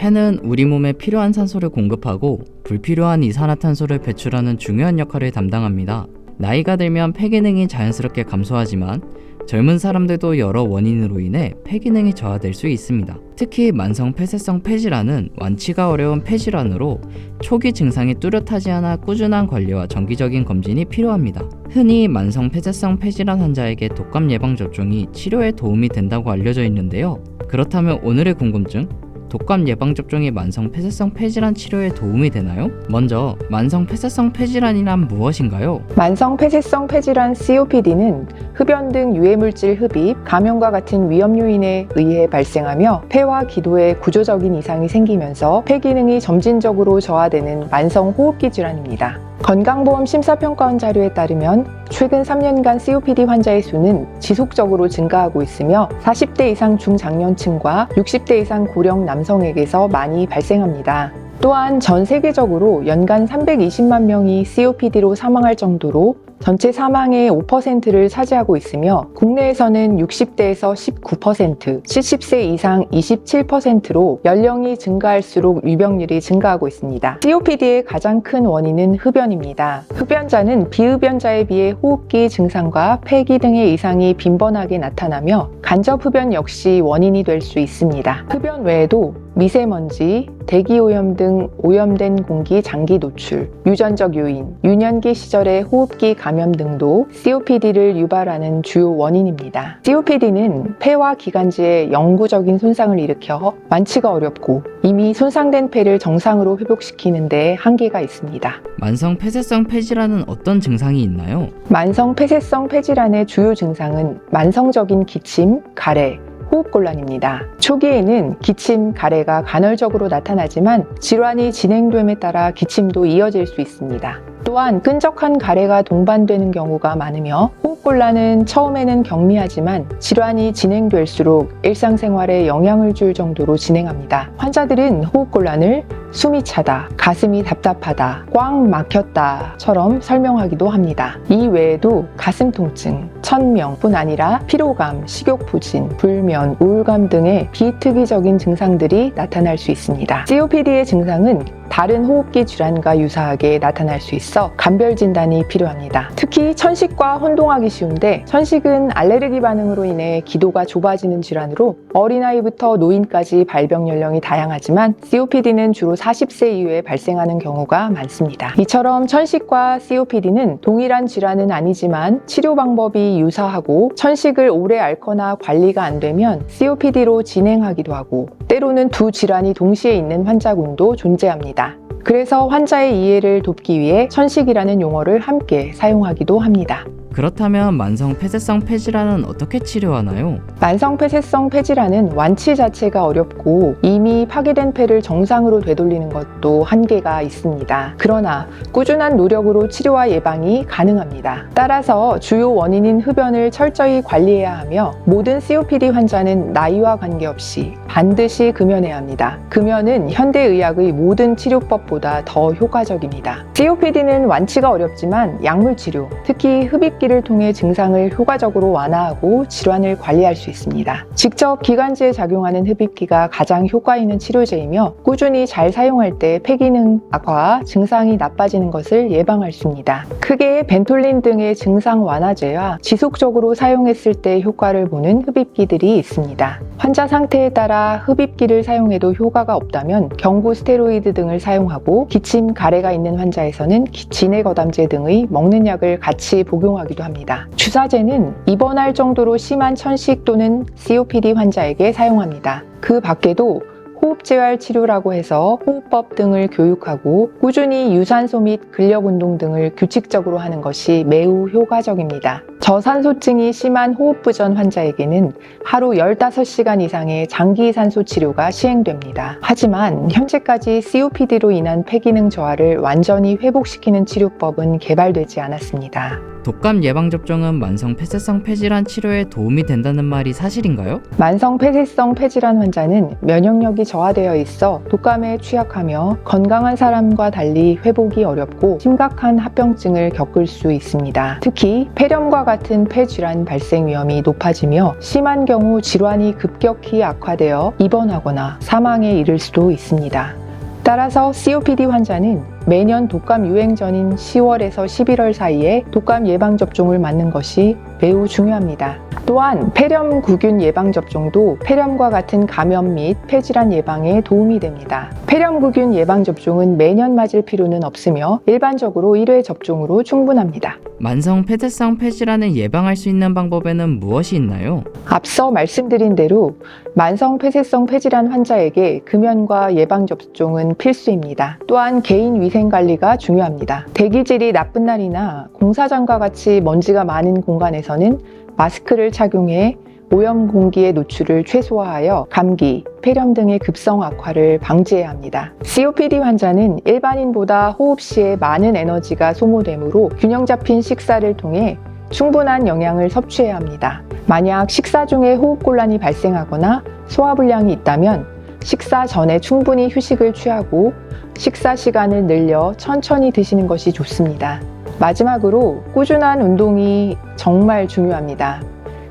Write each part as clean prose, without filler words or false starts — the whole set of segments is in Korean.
폐는 우리 몸에 필요한 산소를 공급하고 불필요한 이산화탄소를 배출하는 중요한 역할을 담당합니다. 나이가 들면 폐 기능이 자연스럽게 감소하지만 젊은 사람들도 여러 원인으로 인해 폐 기능이 저하될 수 있습니다. 특히 만성 폐쇄성 폐질환은 완치가 어려운 폐질환으로 초기 증상이 뚜렷하지 않아 꾸준한 관리와 정기적인 검진이 필요합니다. 흔히 만성 폐쇄성 폐질환 환자에게 독감 예방 접종이 치료에 도움이 된다고 알려져 있는데요. 그렇다면 오늘의 궁금증, 독감 예방접종이 만성 폐쇄성 폐질환 치료에 도움이 되나요? 먼저 만성 폐쇄성 폐질환이란 무엇인가요? 만성 폐쇄성 폐질환 COPD는 흡연 등 유해물질 흡입, 감염과 같은 위험 요인에 의해 발생하며 폐와 기도에 구조적인 이상이 생기면서 폐 기능이 점진적으로 저하되는 만성 호흡기 질환입니다. 건강보험 심사평가원 자료에 따르면 최근 3년간 COPD 환자의 수는 지속적으로 증가하고 있으며 40대 이상 중장년층과 60대 이상 고령 남성에게서 많이 발생합니다. 또한 전 세계적으로 연간 320만 명이 COPD로 사망할 정도로 전체 사망의 5%를 차지하고 있으며 국내에서는 60대에서 19%, 70세 이상 27%로 연령이 증가할수록 유병률이 증가하고 있습니다. COPD의 가장 큰 원인은 흡연입니다. 흡연자는 비흡연자에 비해 호흡기 증상과 폐 기능의 이상이 빈번하게 나타나며 간접 흡연 역시 원인이 될 수 있습니다. 흡연 외에도 미세먼지, 대기오염 등 오염된 공기 장기 노출, 유전적 요인, 유년기 시절의 호흡기 감염 등도 COPD를 유발하는 주요 원인입니다. COPD는 폐와 기관지에 영구적인 손상을 일으켜 완치가 어렵고 이미 손상된 폐를 정상으로 회복시키는 데 한계가 있습니다. 만성 폐쇄성 폐질환은 어떤 증상이 있나요? 만성 폐쇄성 폐질환의 주요 증상은 만성적인 기침, 가래, 호흡곤란입니다. 초기에는 기침, 가래가 간헐적으로 나타나지만 질환이 진행됨에 따라 기침도 이어질 수 있습니다. 또한 끈적한 가래가 동반되는 경우가 많으며 호흡곤란은 처음에는 경미하지만 질환이 진행될수록 일상생활에 영향을 줄 정도로 진행합니다. 환자들은 호흡곤란을 숨이 차다, 가슴이 답답하다, 꽉 막혔다처럼 설명하기도 합니다. 이 외에도 가슴 통증, 천명뿐 아니라 피로감, 식욕부진, 불면, 우울감 등의 비특이적인 증상들이 나타날 수 있습니다. COPD의 증상은 다른 호흡기 질환과 유사하게 나타날 수 있어 감별 진단이 필요합니다. 특히 천식과 혼동하기 쉬운데 천식은 알레르기 반응으로 인해 기도가 좁아지는 질환으로 어린아이부터 노인까지 발병 연령이 다양하지만 COPD는 주로 40세 이후에 발생하는 경우가 많습니다. 이처럼 천식과 COPD는 동일한 질환은 아니지만 치료 방법이 유사하고 천식을 오래 앓거나 관리가 안 되면 COPD로 진행하기도 하고 때로는 두 질환이 동시에 있는 환자군도 존재합니다. 그래서 환자의 이해를 돕기 위해 천식이라는 용어를 함께 사용하기도 합니다. 그렇다면 만성 폐쇄성 폐질환은 어떻게 치료하나요? 만성 폐쇄성 폐질환은 완치 자체가 어렵고 이미 파괴된 폐를 정상으로 되돌리는 것도 한계가 있습니다. 그러나 꾸준한 노력으로 치료와 예방이 가능합니다. 따라서 주요 원인인 흡연을 철저히 관리해야 하며 모든 COPD 환자는 나이와 관계없이 반드시 금연해야 합니다. 금연은 현대의학의 모든 치료법보다 더 효과적입니다. COPD는 완치가 어렵지만 약물 치료, 특히 흡입기를 통해 증상을 효과적으로 완화하고 질환을 관리할 수 있습니다. 직접 기관지에 작용하는 흡입기가 가장 효과 있는 치료제이며 꾸준히 잘 사용할 때 폐기능 악화와 증상이 나빠지는 것을 예방할 수 있습니다. 크게 벤톨린 등의 증상 완화제와 지속적으로 사용했을 때 효과를 보는 흡입기들이 있습니다. 환자 상태에 따라 흡입기를 사용해도 효과가 없다면 경구 스테로이드 등을 사용하고 기침, 가래가 있는 환자에서는 진해거담제 등의 먹는 약을 같이 복용하기도 합니다. 주사제는 입원할 정도로 심한 천식 또는 COPD 환자에게 사용합니다. 그 밖에도 호흡재활 치료라고 해서 호흡법 등을 교육하고 꾸준히 유산소 및 근력운동 등을 규칙적으로 하는 것이 매우 효과적입니다. 저산소증이 심한 호흡부전 환자에게는 하루 15시간 이상의 장기 산소 치료가 시행됩니다. 하지만 현재까지 COPD로 인한 폐기능 저하를 완전히 회복시키는 치료법은 개발되지 않았습니다. 독감 예방접종은 만성 폐쇄성 폐질환 치료에 도움이 된다는 말이 사실인가요? 만성 폐쇄성 폐질환 환자는 면역력이 저하되어 있어 독감에 취약하며 건강한 사람과 달리 회복이 어렵고 심각한 합병증을 겪을 수 있습니다. 특히 폐렴과 같은 폐질환 발생 위험이 높아지며 심한 경우 질환이 급격히 악화되어 입원하거나 사망에 이를 수도 있습니다. 따라서 COPD 환자는 매년 독감 유행 전인 10월에서 11월 사이에 독감 예방접종을 맞는 것이 매우 중요합니다. 또한 폐렴구균 예방접종도 폐렴과 같은 감염 및 폐질환 예방에 도움이 됩니다. 폐렴구균 예방접종은 매년 맞을 필요는 없으며 일반적으로 1회 접종으로 충분합니다. 만성 폐쇄성 폐질환을 예방할 수 있는 방법에는 무엇이 있나요? 앞서 말씀드린 대로 만성 폐쇄성 폐질환 환자에게 금연과 예방접종은 필수입니다. 또한 개인 위생 관리가 중요합니다. 대기질이 나쁜 날이나 공사장과 같이 먼지가 많은 공간에서는 마스크를 착용해 오염 공기의 노출을 최소화하여 감기, 폐렴 등의 급성 악화를 방지해야 합니다. COPD 환자는 일반인보다 호흡 시에 많은 에너지가 소모되므로 균형 잡힌 식사를 통해 충분한 영양을 섭취해야 합니다. 만약 식사 중에 호흡곤란이 발생하거나 소화불량이 있다면 식사 전에 충분히 휴식을 취하고 식사 시간을 늘려 천천히 드시는 것이 좋습니다. 마지막으로 꾸준한 운동이 정말 중요합니다.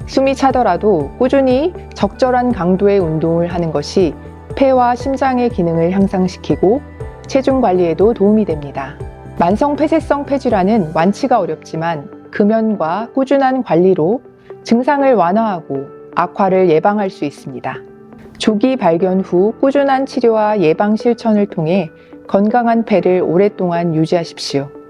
숨이 차더라도 꾸준히 적절한 강도의 운동을 하는 것이 폐와 심장의 기능을 향상시키고 체중 관리에도 도움이 됩니다. 만성 폐쇄성 폐질환은 완치가 어렵지만 금연과 꾸준한 관리로 증상을 완화하고 악화를 예방할 수 있습니다. 조기 발견 후 꾸준한 치료와 예방 실천을 통해 건강한 폐를 오랫동안 유지하십시오.